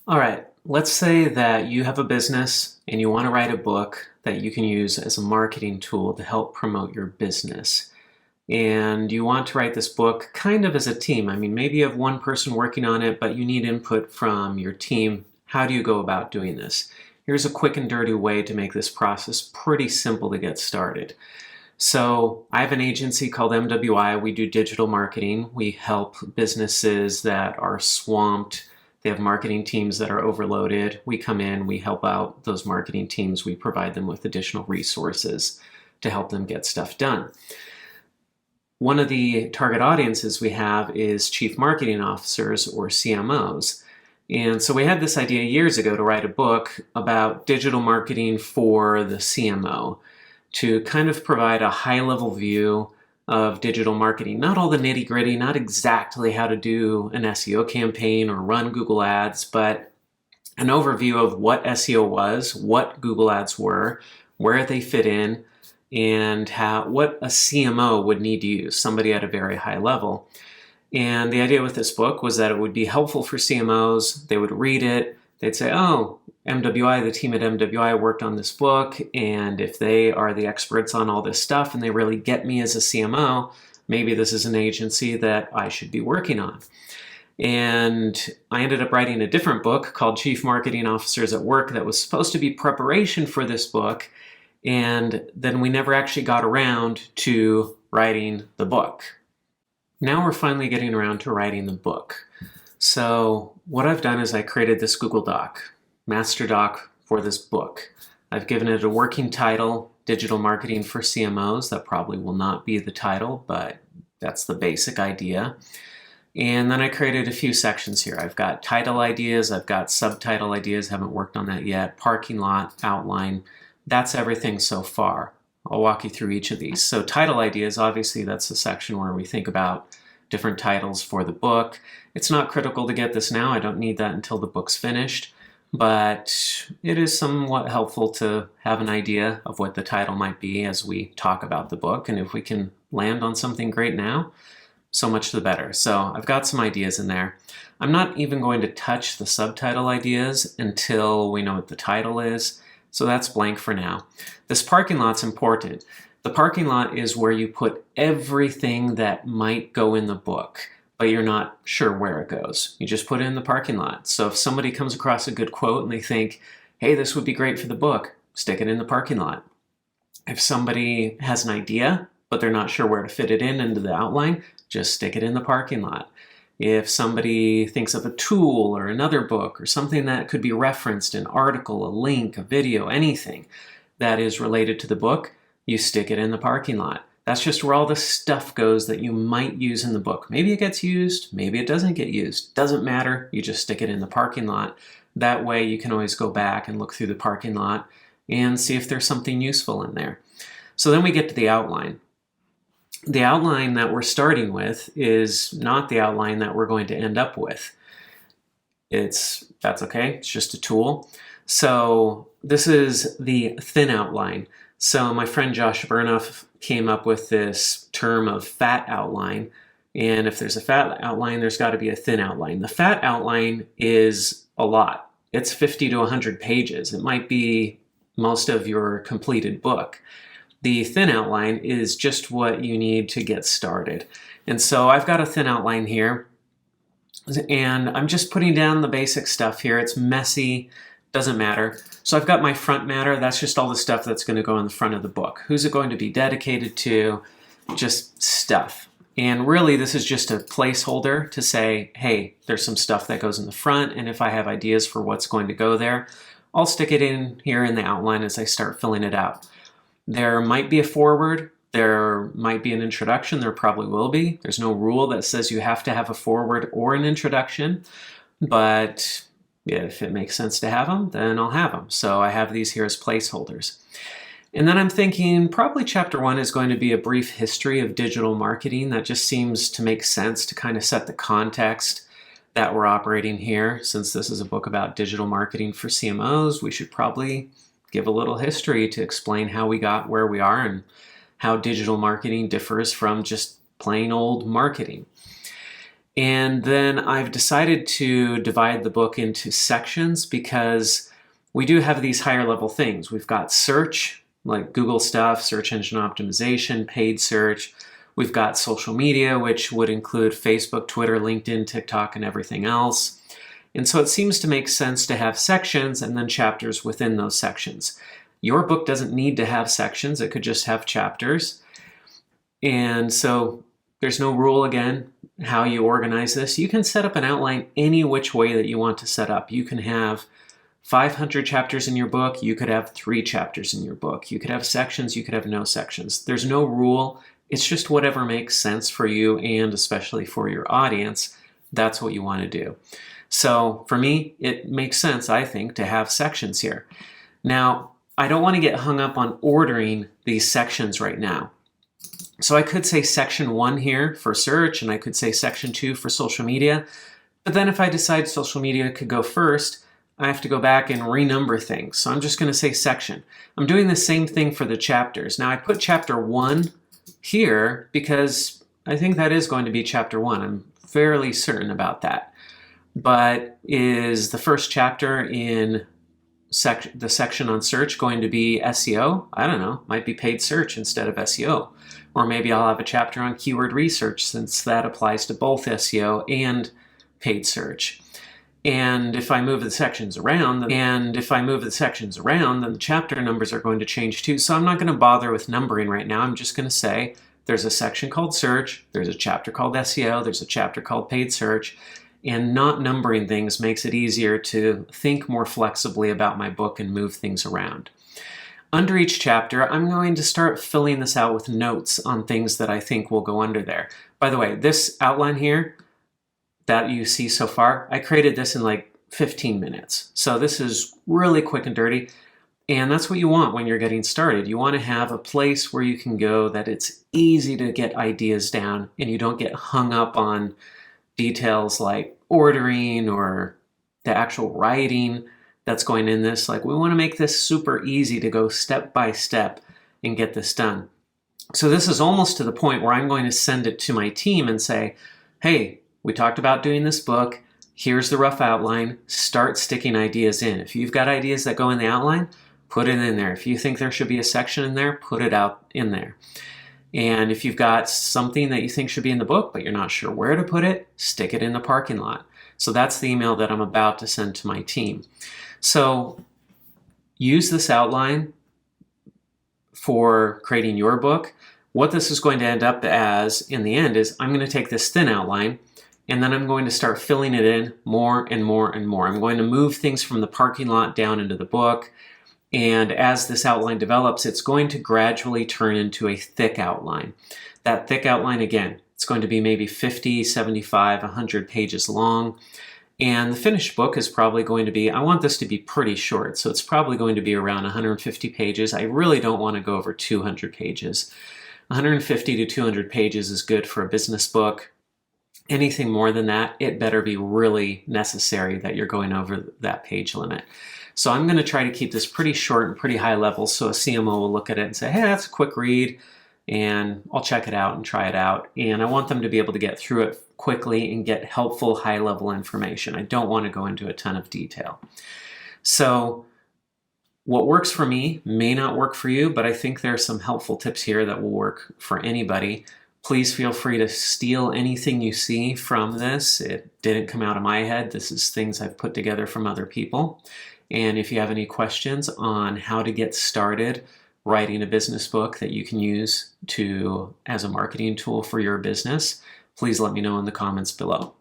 All right, let's say that you have a business and you want to write a book that you can use as a marketing tool to help promote your business. And you want to write this book kind of as a team. I mean, maybe you have one person working on it, but you need input from your team. How do you go about doing this? Here's a quick and dirty way to make this process pretty simple to get started. So I have an agency called MWI. We do digital marketing. We help businesses that are swamped. They have marketing teams that are overloaded. We come in, we help out those marketing teams. We provide them with additional resources to help them get stuff done. One of the target audiences we have is chief marketing officers, or CMOs. And so we had this idea years ago to write a book about digital marketing for the CMO, to kind of provide a high-level view of digital marketing. Not all the nitty-gritty, not exactly how to do an SEO campaign or run Google Ads, but an overview of what SEO was, what Google Ads were, where they fit in, and what a CMO would need to use, somebody at a very high level. And the idea with this book was that it would be helpful for CMOs. They would read it, they'd say, oh, MWI, the team at MWI worked on this book, and if they are the experts on all this stuff and they really get me as a CMO, maybe this is an agency that I should be working on. And I ended up writing a different book called Chief Marketing Officers at Work that was supposed to be preparation for this book, and then we never actually got around to writing the book. Now we're finally getting around to writing the book. So what I've done is I created this Google Doc, master doc for this book. I've given it a working title, Digital Marketing for CMOs. That probably will not be the title, but that's the basic idea. And then I created a few sections here. I've got title ideas, I've got subtitle ideas, haven't worked on that yet, parking lot, outline. That's everything so far. I'll walk you through each of these. So title ideas, obviously that's the section where we think about different titles for the book. It's not critical to get this now. I don't need that until the book's finished, but it is somewhat helpful to have an idea of what the title might be as we talk about the book. And if we can land on something great now, so much the better. So I've got some ideas in there. I'm not even going to touch the subtitle ideas until we know what the title is. So that's blank for now. This parking lot's important. The parking lot is where you put everything that might go in the book, but you're not sure where it goes. You just put it in the parking lot. So if somebody comes across a good quote and they think, hey, this would be great for the book, stick it in the parking lot. If somebody has an idea, but they're not sure where to fit it in into the outline, just stick it in the parking lot. If somebody thinks of a tool or another book or something that could be referenced, an article, a link, a video, anything that is related to the book, you stick it in the parking lot. That's just where all the stuff goes that you might use in the book. Maybe it gets used, maybe it doesn't get used. Doesn't matter, you just stick it in the parking lot. That way you can always go back and look through the parking lot and see if there's something useful in there. So then we get to the outline. The outline that we're starting with is not the outline that we're going to end up with. That's okay, it's just a tool. So this is the thin outline. So my friend Josh Burnoff came up with this term of fat outline. And if there's a fat outline, there's got to be a thin outline. The fat outline is a lot. It's 50 to 100 pages. It might be most of your completed book. The thin outline is just what you need to get started. And so I've got a thin outline here, and I'm just putting down the basic stuff here. It's messy, doesn't matter. So I've got my front matter. That's just all the stuff that's going to go in the front of the book. Who's it going to be dedicated to? Just stuff. And really, this is just a placeholder to say, hey, there's some stuff that goes in the front, and if I have ideas for what's going to go there, I'll stick it in here in the outline as I start filling it out. There might be a foreword, there might be an introduction, there probably will be. There's no rule that says you have to have a foreword or an introduction, but if it makes sense to have them, then I'll have them. So I have these here as placeholders. And then I'm thinking probably chapter 1 is going to be a brief history of digital marketing. That just seems to make sense to kind of set the context that we're operating here. Since this is a book about digital marketing for CMOs, we should probably give a little history to explain how we got where we are and how digital marketing differs from just plain old marketing. And then I've decided to divide the book into sections because we do have these higher level things. We've got search, like Google stuff, search engine optimization, paid search. We've got social media, which would include Facebook, Twitter, LinkedIn, TikTok, and everything else. And so it seems to make sense to have sections and then chapters within those sections. Your book doesn't need to have sections. It could just have chapters. And so there's no rule, again, how you organize this. You can set up an outline any which way that you want to set up. You can have 500 chapters in your book. You could have 3 chapters in your book. You could have sections. You could have no sections. There's no rule. It's just whatever makes sense for you and especially for your audience. That's what you want to do. So for me, it makes sense, I think, to have sections here. Now, I don't want to get hung up on ordering these sections right now. So I could say section 1 here for search, and I could say section 2 for social media. But then if I decide social media could go first, I have to go back and renumber things. So I'm just going to say section. I'm doing the same thing for the chapters. Now I put chapter 1 here because I think that is going to be chapter 1. I'm fairly certain about that. But is the first chapter in the section on search going to be SEO? I don't know. Might be paid search instead of SEO. Or maybe I'll have a chapter on keyword research since that applies to both SEO and paid search. And if I move the sections around, then the chapter numbers are going to change too. So I'm not going to bother with numbering right now. I'm just going to say there's a section called search, there's a chapter called SEO, there's a chapter called paid search. And not numbering things makes it easier to think more flexibly about my book and move things around. Under each chapter, I'm going to start filling this out with notes on things that I think will go under there. By the way, this outline here that you see so far, I created this in like 15 minutes. So this is really quick and dirty. And that's what you want when you're getting started. You want to have a place where you can go that it's easy to get ideas down and you don't get hung up on details like ordering or the actual writing that's going in this. Like, we want to make this super easy to go step by step and get this done. So this is almost to the point where I'm going to send it to my team and say, hey, we talked about doing this book. Here's the rough outline. Start sticking ideas in. If you've got ideas that go in the outline, put it in there. If you think there should be a section in there, put it out in there. And if you've got something that you think should be in the book, but you're not sure where to put it, stick it in the parking lot. So that's the email that I'm about to send to my team. So use this outline for creating your book. What this is going to end up as in the end is I'm going to take this thin outline and then I'm going to start filling it in more and more and more. I'm going to move things from the parking lot down into the book. And as this outline develops, it's going to gradually turn into a thick outline. That thick outline, again, it's going to be maybe 50, 75, 100 pages long. And the finished book is probably going to be, I want this to be pretty short, so it's probably going to be around 150 pages. I really don't want to go over 200 pages. 150 to 200 pages is good for a business book. Anything more than that, it better be really necessary that you're going over that page limit. So I'm going to try to keep this pretty short and pretty high level so a CMO will look at it and say, hey, that's a quick read, and I'll check it out and try it out. And I want them to be able to get through it quickly and get helpful high-level information. I don't want to go into a ton of detail. So what works for me may not work for you, but I think there are some helpful tips here that will work for anybody. Please feel free to steal anything you see from this. It didn't come out of my head. This is things I've put together from other people. And if you have any questions on how to get started writing a business book that you can use as a marketing tool for your business, please let me know in the comments below.